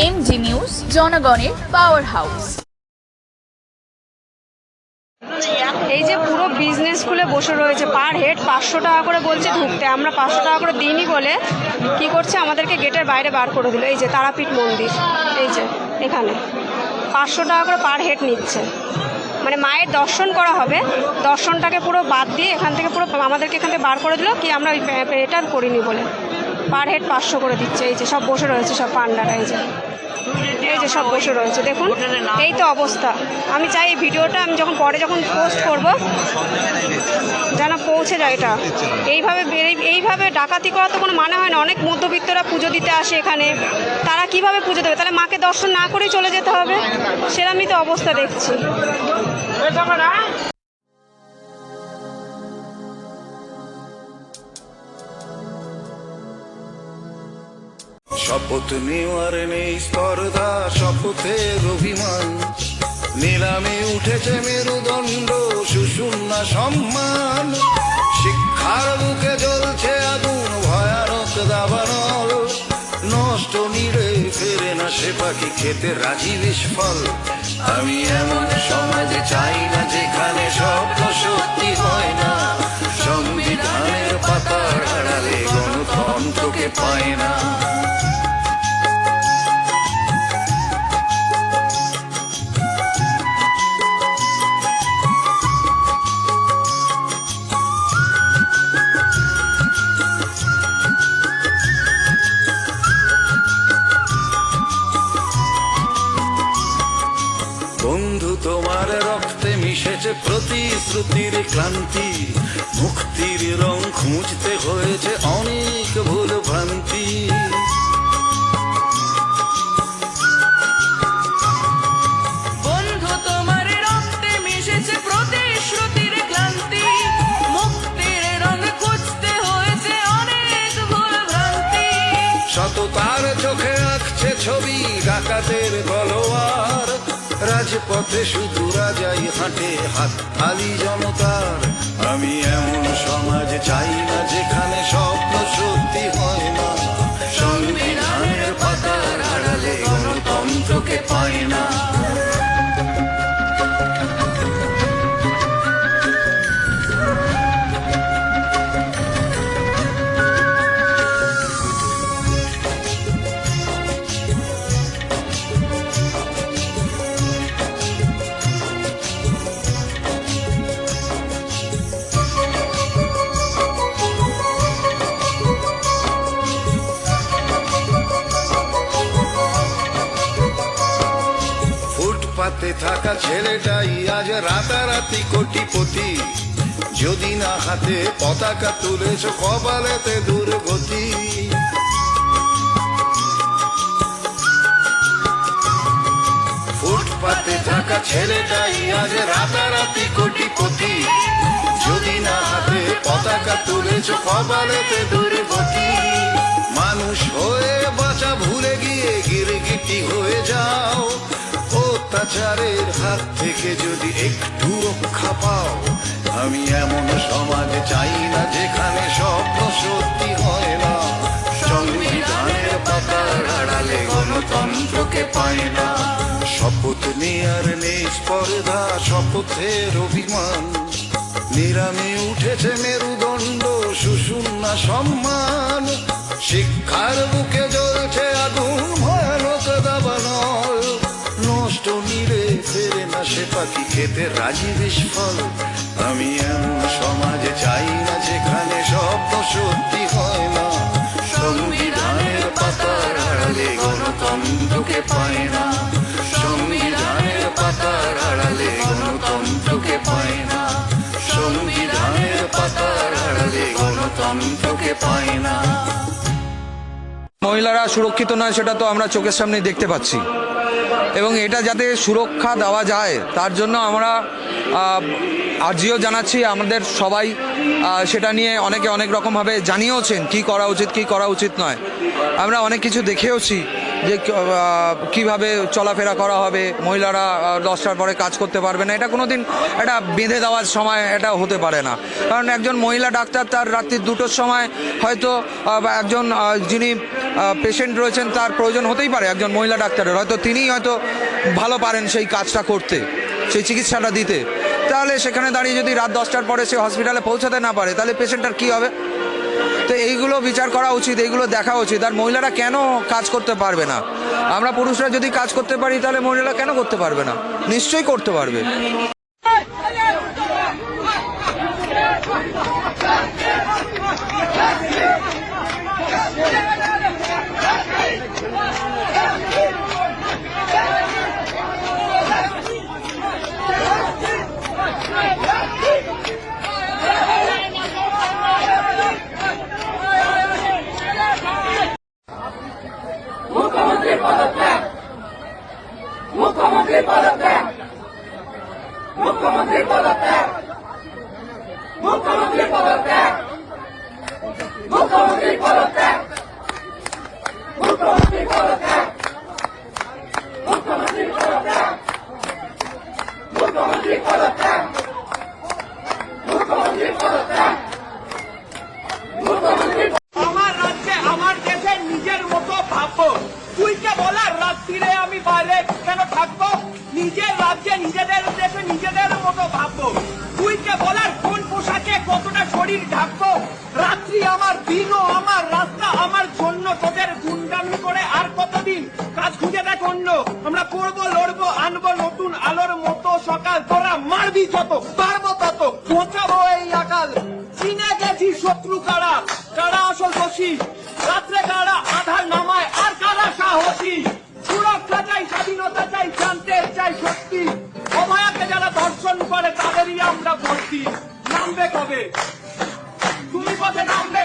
MG news, জনগণের power house. এই যে পুরো বিজনেস খুলে বসে রয়েছে, পার হেড 500 টাকা করে বলছে ঢুকতে। আমরা 500 টাকা করে দিইনি বলে কি করছে, আমাদেরকে গেটের বাইরে বার করে দিল। এই যে তারাপীঠ মন্দির, এই যে এখানে 500 টাকা করে পার হেড নিচ্ছে। মানে মায়ের দর্শন করা হবে, দর্শনটাকে পুরো বাদ দিয়ে এখান থেকে পুরো আমাদেরকে এখান থেকে বার করে দিল, কি আমরা এটা করিনি বলে পার হেড 500 করে দিচ্ছে। এই যে সব বসে রয়েছে, সব পান্ডারা এই যে সব বসে রয়েছে, দেখুন এই তো অবস্থা। আমি চাই এই ভিডিওটা আমি যখন পোস্ট করব যেন পৌঁছে যায় এটা। এইভাবে ডাকাতি করা তো কোনো মানে হয় না। অনেক মধ্যবিত্তরা পুজো দিতে আসে এখানে, তারা কিভাবে পুজো দেবে? তাহলে মাকে দর্শন না করেই চলে যেতে হবে, সেরকমই তো অবস্থা দেখছি। শপথ নেওয়ার নেই স্পর্ধা, শপথের অভিমান, নিলামে উঠেছে মেরুদণ্ড, সুশূন্য সম্মান। শিক্ষার বুকে জ্বলছে আগুন, ভয়ানক দাবানল, নষ্ট নিড়ে ফেরে না সে পাখি, খেতে রাজি বিস্ফল। আমি এমন সমাজে চাই না যেখানে স্বপ্ন সত্যি হয় না, সংবিধানের পাতার আড়ালে গণতন্ত্রকে পায় না। বন্ধু তোমার রক্তে মিশেছে প্রতিশ্রুতির ক্লান্তি, মুক্তির রং খুঁজতে হয়েছে অনেক ভুল ভ্রান্তি। বন্ধু তোমার রক্তে মিশেছে প্রতিশ্রুতির ক্লান্তি, মুক্তির রং খুঁজতে হয়েছে অনেক ভুল ভ্রান্তি। সততার চোখে আঁকছে ছবি ডাকাতের তলোয়ার, রাজপথে শুধু রাজাই হাঁটে, হাত খালি জনতার। আমি এমন সমাজ চাই না যেখানে স্বপ্ন সত্যি হয় না, সংবিধানের পাতার আড়ালে গণতন্ত্রকে পায় না। ফুটপাতে থাকা ছেলেটাই আজ রাতারাতি কোটিপতি, যদি না হাতে পতাকা তুলেছ কপালেতে দুর্গতি। ফুটপাতে থাকা ছেলেটাই আজ রাতারাতি কোটিপতি, যদি না হাতে পতাকা তুলেছ কপালেতে দুর্গতি। মানুষ হয়ে বাঁচা ভুলে গিয়ে গিরগিটি হয়ে যাও, অত্যাচারের হাত থেকে যদি একটু রক্ষা পাও। আমি এমন সমাজ চাই না যেখানে স্বপ্ন সত্যি হয় না, সংবিধানের পাতার আড়ালে গণতন্ত্রকে পায় না। শপথ নেয়ার নেই স্পর্ধা, শপথের অভিমান, নিলামে উঠেছে মেরুদণ্ড, সুশূন্য সম্মান। শিক্ষার বুকে জ্বলছে আগুন, ভয়ানক দাবানল, নষ্ট নিড়ে ফেরে না সে পাখি, খেতে রাজি বিস্ফল। আমি এমন সমাজে চাই না যেখানে স্বপ্ন সত্যি হয় না, সংবিধানের পাতার আড়ালে গণতন্ত্রকে পায় না, সংবিধানের পাতার আড়ালে গণতন্ত্রকে পায় না, সংবিধানের পাতার আড়ালে গণতন্ত্রকে পায় না। মহিলারা সুরক্ষিত নয় সেটা তো আমরা চোখের সামনেই দেখতে পাচ্ছি, এবং এটা যাতে সুরক্ষা দেওয়া যায় তার জন্য আমরা আর্জিও জানাচ্ছি। আমাদের সবাই সেটা নিয়ে অনেকে অনেক রকমভাবে জানিয়েওছেন কি করা উচিত কি করা উচিত নয়। আমরা অনেক কিছু দেখেওছি যে কিভাবে চলাফেরা করা হবে, মহিলারা 10টার পরে কাজ করতে পারবে না, এটা কোনোদিন এটা বেঁধে দেওয়ার সময় এটা হতে পারে না। কারণ একজন মহিলা ডাক্তার তার রাত্রি 2টোর সময় হয়তো একজন যিনি পেশেন্ট রয়েছেন তার প্রয়োজন হতেই পারে, একজন মহিলা ডাক্তারের হয়তো তিনিই হয়তো ভালো পারেন সেই কাজটা করতে, সেই চিকিৎসাটা দিতে। তাহলে সেখানে দাঁড়িয়ে যদি রাত 10টার পরে সে হসপিটালে পৌঁছাতে না পারে তাহলে পেশেন্টটার কী হবে? তো এইগুলো বিচার করা উচিত, এইগুলো দেখা উচিত। আর মহিলারা কেন কাজ করতে পারবে না? আমরা পুরুষরা যদি কাজ করতে পারি তাহলে মহিলারা কেন করতে পারবে না? নিশ্চয়ই করতে পারবে। আমার রাজ্যে আমার দেশে নিজের মতো ভাববো। তুই কে বলার রাত্রিরে আমি বাইরে কেন থাকবো? নিজের রাজ্যে নিজেদের দেশে নিজেদের মতো ভাববো। তুই কে বলার কোন পোশাকে কতটা শরীর ঢাকবো? রাত্রি আমার, দিনও আমার, রাস্তা আমার জন্য তোদের গুন্ডামি করে আর কতদিন? কাজ খুঁজে দেখ অন্য। আমরা করবো, লড়বো, আনবো নতুন আলোর মতো সকাল। তোরা মারবি যত, পারবো তত, পৌঁছাবো এই আকাল। চিনে গেছি শত্রু কারা, কারা আসল দোষী, রাত্রে কারা আধার নামায় আর কারা সাহসী। সুরক্ষা চাই, স্বাধীনতা চাই, জানতে চাই সত্যি। অভয়াকে যারা ধর্ষণ করে তাদেরই আমরা ভর্তি। নামবে কবে তুমি? পথে নামবে